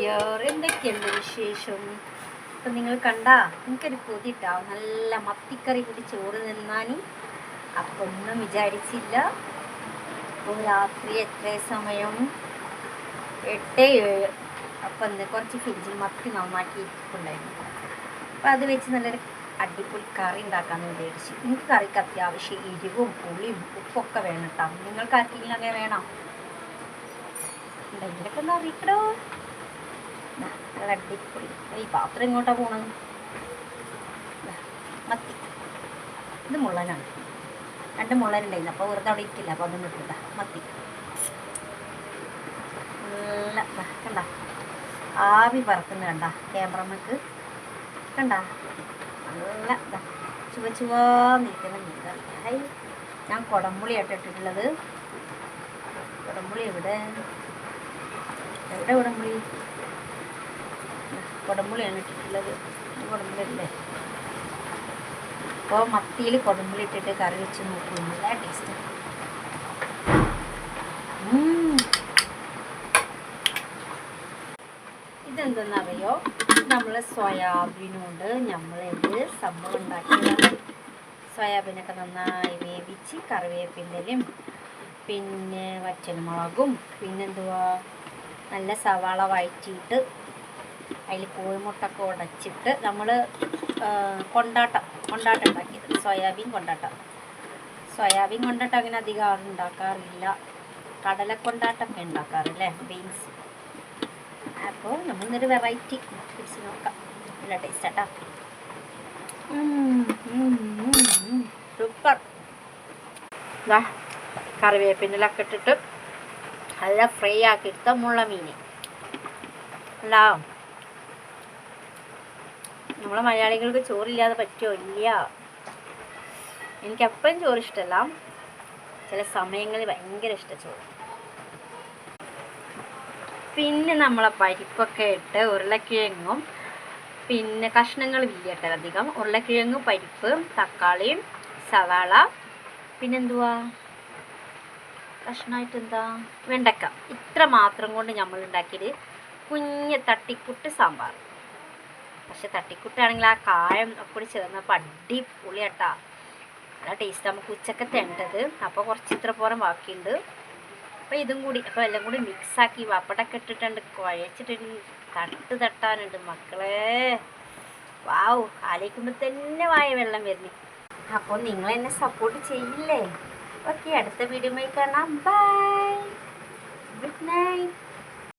Dear, എന്തൊക്കെയുണ്ട് വിശേഷം? അപ്പം നിങ്ങൾ കണ്ടാ എനിക്കൊരു കൊതിട്ടാവും നല്ല മത്തിക്കറി കൂടി ചോറ് തിന്നാൻ. അപ്പം ഒന്നും വിചാരിച്ചില്ല. അപ്പോൾ രാത്രി എത്ര സമയം 8:07. അപ്പം ഇന്ന് കുറച്ച് ഫ്രിഡ്ജിൽ മത്തി നന്നാക്കി ഇരിക്കുന്നുണ്ടായിരുന്നു. അപ്പം അത് വെച്ച് നല്ലൊരു അടിപൊളി കറി ഉണ്ടാക്കാമെന്ന് വിചാരിച്ചു. എനിക്ക് കറിക്ക് അത്യാവശ്യം എരിവും പുളിയും ഉപ്പൊക്കെ വേണം കേട്ടോ. നിങ്ങൾക്ക് ആർക്കെങ്കിലും അങ്ങനെ വേണം എന്തെങ്കിലൊക്കെ ഒന്ന് അറിയിക്കടോ. നല്ല അടിപൊളി. ഈ പാത്രം എങ്ങോട്ടാ പോണത്? മത്തി ഇത് മുള്ളനാണ്. 2 മുള്ളനുണ്ടായിരുന്നു. അപ്പോൾ വെറുതെ അവിടെ ഇരിക്കില്ല. അപ്പോൾ അതൊന്നും ഇട്ടില്ല. മത്തി നല്ല കണ്ട ആവി പറക്കുന്ന കണ്ട ക്യാമറമ്മക്ക് കണ്ട നല്ല ചുവച്ചുവാന്നിരിക്കുന്ന മീൻകറി. ഹൈ, ഞാൻ കുടംപുളിയായിട്ട് ഇട്ടിട്ടുള്ളത്. കുടംപുളി എവിടെ കുടംപുളി? കുടംപുളിയാണ് ഇട്ടിട്ടുള്ളത്. കുടംപുളി അല്ലേ? അപ്പോൾ മത്തിയിൽ കുടംപുളി ഇട്ടിട്ട് കറി വെച്ച് നോക്കൂ. നല്ല ടേസ്റ്റ്. ഇതെന്തെന്നറിയോ? നമ്മൾ സോയാബീനുകൊണ്ട് നമ്മളിത് സംഭവം ഉണ്ടാക്കിയതാണ്. സോയാബീനൊക്കെ നന്നായി വേവിച്ച് കറിവേപ്പിൻ്റെലും പിന്നെ വറ്റൽമുളകും പിന്നെന്തുവാ നല്ല സവാള വഴറ്റിയിട്ട് അതിൽ കോഴിമുട്ടൊക്കെ ഉടച്ചിട്ട് നമ്മൾ കൊണ്ടാട്ടം ഉണ്ടാക്കിയത്. സോയാബീൻ കൊണ്ടാട്ടം അങ്ങനെ അധികം ആരും ഉണ്ടാക്കാറില്ല. കടലക്കൊണ്ടാട്ടമൊക്കെ ഉണ്ടാക്കാറില്ലേ, ബീൻസ്. അപ്പോൾ നമ്മളിന്നൊരു വെറൈറ്റി പിടിച്ച് നോക്കാം. നല്ല ടേസ്റ്റാട്ടാ. സൂപ്പർ. ഇതാ കറിവേപ്പിൻ്റെലൊക്കെ ഇട്ടിട്ട് നല്ല ഫ്രൈ ആക്കിയെടുത്ത മുള്ള മീൻ അല്ല. നമ്മളെ മലയാളികൾക്ക് ചോറില്ലാതെ പറ്റുമോ? ഇല്ല. എനിക്കെപ്പോഴും ചോറ് ഇഷ്ടമല്ല. ചില സമയങ്ങളിൽ ഭയങ്കര ഇഷ്ടം ചോറ്. പിന്നെ നമ്മളെ പരിപ്പൊക്കെ ഇട്ട് ഉരുളക്കിഴങ്ങും പിന്നെ കഷ്ണങ്ങൾ ഇല്ലട്ടെ അധികം. ഉരുളക്കിഴങ്ങ്, പരിപ്പ്, തക്കാളിയും സവാള പിന്നെന്തുവാ കഷ്ണമായിട്ട് എന്താ വെണ്ടക്ക. ഇത്ര മാത്രം കൊണ്ട് നമ്മൾ ഉണ്ടാക്കിയത് കുഞ്ഞ് തട്ടിക്കുട്ട് സാമ്പാർ. പക്ഷെ തട്ടിക്കുട്ടാണെങ്കിൽ ആ കായം ഒക്കെ ചേർന്നപ്പോൾ അടിപൊളിയാട്ടാ. നല്ല ടേസ്റ്റ്. നമുക്ക് ഉച്ചക്കത്തെ ഉണ്ടത്. അപ്പോൾ കുറച്ച് ഇത്ര പോരം ബാക്കിയുണ്ട്. അപ്പോൾ ഇതും കൂടി അപ്പോൾ എല്ലാം കൂടി മിക്സാക്കി വപ്പടൊക്കെ ഇട്ടിട്ടുണ്ട്, കുഴച്ചിട്ട് തട്ടാനുണ്ട് മക്കളെ. വാവ്, ആലോചിക്കുമ്പോൾ തന്നെ വായ വെള്ളം വരുന്നു. അപ്പോൾ നിങ്ങൾ എന്നെ സപ്പോർട്ട് ചെയ്യില്ലേ? ഓക്കെ, അടുത്ത വീഡിയോയിൽ കാണാം. Bye, good night.